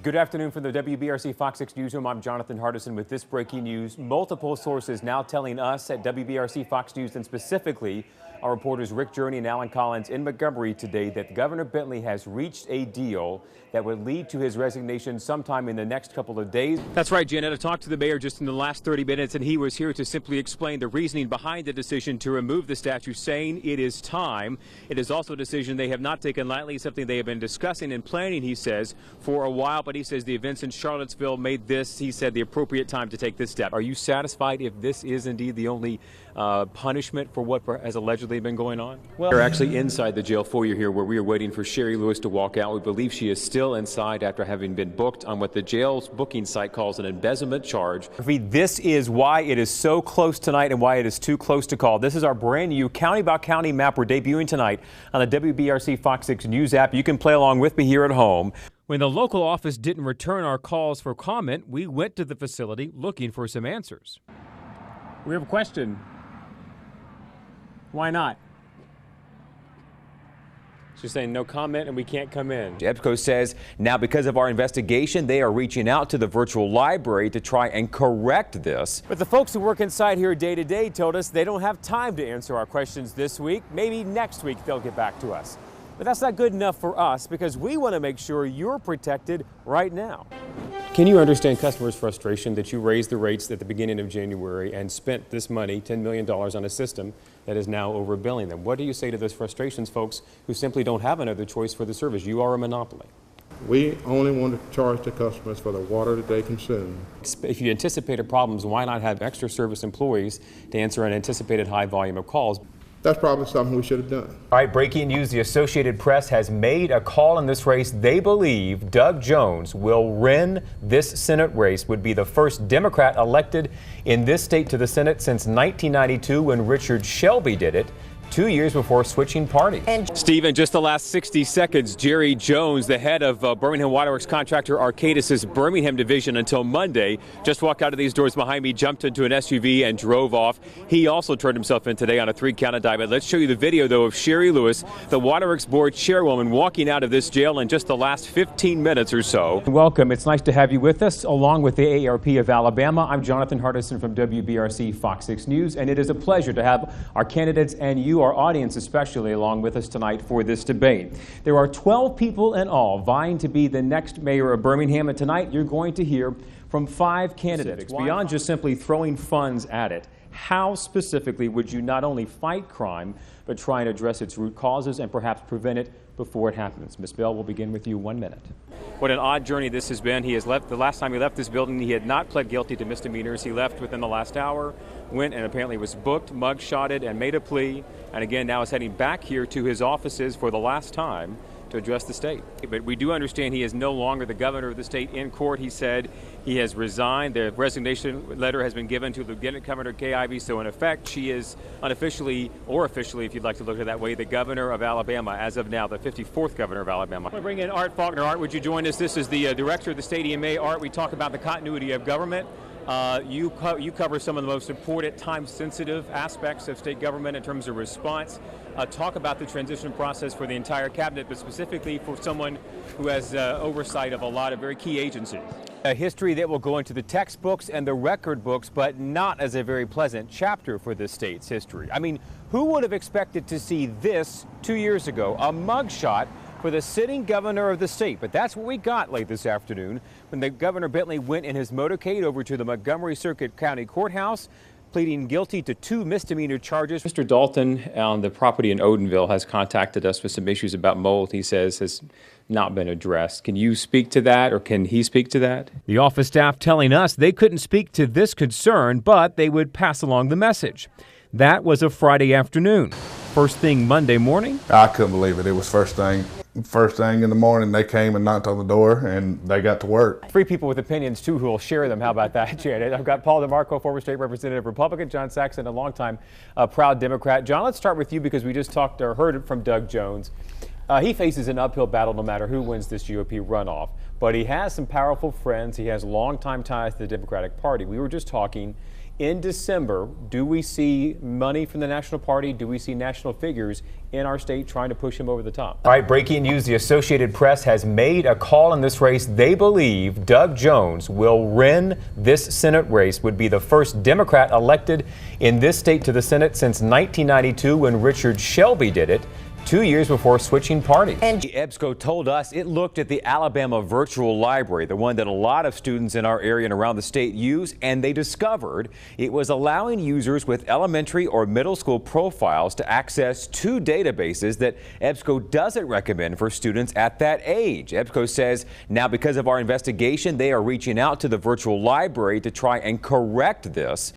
Good afternoon from the WBRC Fox 6 Newsroom. I'm Jonathan Hardison with this breaking news. Multiple sources now telling us at WBRC Fox News, and specifically our reporters Rick Journey and Alan Collins in Montgomery today, that Governor Bentley has reached a deal that would lead to his resignation sometime in the next couple of days. That's right, Janet. I talked to the mayor just in the last 30 minutes, and he was here to simply explain the reasoning behind the decision to remove the statue, saying it is time. It is also a decision they have not taken lightly, something they have been discussing and planning, he says, for a while. But he says the events in Charlottesville made this, he said, the appropriate time to take this step. Are you satisfied if this is indeed the only punishment for what has allegedly been going on? Well, we're actually inside the jail foyer here, where we are waiting for Sherry Lewis to walk out. We believe she is still inside after having been booked on what the jail's booking site calls an embezzlement charge. This is why it is so close tonight and why it is too close to call. This is our brand new county by county map. We're debuting tonight on the WBRC Fox 6 News app. You can play along with me here at home. When the local office didn't return our calls for comment, we went to the facility looking for some answers. We have a question. Why not? She's saying no comment and we can't come in. EBSCO says now, because of our investigation, they are reaching out to the virtual library to try and correct this. But the folks who work inside here day to day told us they don't have time to answer our questions this week. Maybe next week they'll get back to us. But that's not good enough for us, because we want to make sure you're protected right now. Can you understand customers' frustration that you raised the rates at the beginning of January and spent this money, $10 million, on a system that is now overbilling them? What do you say to those frustrations, folks who simply don't have another choice for the service? You are a monopoly. We only want to charge the customers for the water that they consume. If you anticipated problems, why not have extra service employees to answer an anticipated high volume of calls? That's probably something we should have done. All right, breaking news. The Associated Press has made a call in this race. They believe Doug Jones will win this Senate race, would be the first Democrat elected in this state to the Senate since 1992, when Richard Shelby did it 2 years before switching parties. Steve, in just the last 60 seconds, Jerry Jones, the head of Birmingham Waterworks contractor Arcadis' Birmingham division until Monday, just walked out of these doors behind me, jumped into an SUV and drove off. He also turned himself in today on a 3-count indictment. Let's show you the video, though, of Sherry Lewis, the Waterworks Board chairwoman, walking out of this jail in just the last 15 minutes or so. Welcome. It's nice to have you with us, along with the AARP of Alabama. I'm Jonathan Hardison from WBRC Fox 6 News, and it is a pleasure to have our candidates and you, our audience especially, along with us tonight for this debate. There are 12 people in all vying to be the next mayor of Birmingham, and tonight you're going to hear from 5 candidates. Beyond just simply throwing funds at it, how specifically would you not only fight crime, but try and address its root causes and perhaps prevent it before it happens? Ms. Bell, we'll begin with you. 1 minute. What an odd journey this has been. He has left. The last time he left this building, he had not pled guilty to misdemeanors. He left within the last hour, went and apparently was booked, mug-shotted, and made a plea. And again, now is heading back here to his offices for the last time to address the state. But we do understand he is no longer the governor of the state. In court, he said he has resigned. The resignation letter has been given to Lieutenant Governor Kay Ivey. So in effect, she is unofficially, or officially, if you'd like to look at it that way, the governor of Alabama as of now, the 54th governor of Alabama. I want to bring in Art Faulkner. Art, would you join us? This is the director of the state EMA. Art, we talk about the continuity of government. You cover some of the most important, time-sensitive aspects of state government in terms of response. Talk about the transition process for the entire cabinet, but specifically for someone who has oversight of a lot of very key agencies. A history that will go into the textbooks and the record books, but not as a very pleasant chapter for this state's history. I mean, who would have expected to see this 2 years ago? A mugshot for the sitting governor of the state. But that's what we got late this afternoon when the Governor Bentley went in his motorcade over to the Montgomery Circuit County Courthouse, pleading guilty to 2 misdemeanor charges. Mr. Dalton on the property in Odenville has contacted us with some issues about mold, he says, has not been addressed. Can you speak to that, or can he speak to that? The office staff telling us they couldn't speak to this concern, but they would pass along the message. That was a Friday afternoon. First thing Monday morning. I couldn't believe it. It was first thing in the morning. They came and knocked on the door, and they got to work. 3 people with opinions, too, who will share them. How about that, Janet? I've got Paul DeMarco, former state representative Republican, John Saxon, a longtime proud Democrat. John, let's start with you, because we just heard from Doug Jones. He faces an uphill battle no matter who wins this GOP runoff, but he has some powerful friends. He has longtime ties to the Democratic Party. We were just talking In December, do we see money from the National Party? Do we see national figures in our state trying to push him over the top? All right, breaking news. The Associated Press has made a call in this race. They believe Doug Jones will win this Senate race, would be the first Democrat elected in this state to the Senate since 1992 when Richard Shelby did it, 2 years before switching parties. And EBSCO told us it looked at the Alabama Virtual Library, the one that a lot of students in our area and around the state use, and they discovered it was allowing users with elementary or middle school profiles to access two databases that EBSCO doesn't recommend for students at that age. EBSCO says now because of our investigation, they are reaching out to the virtual library to try and correct this.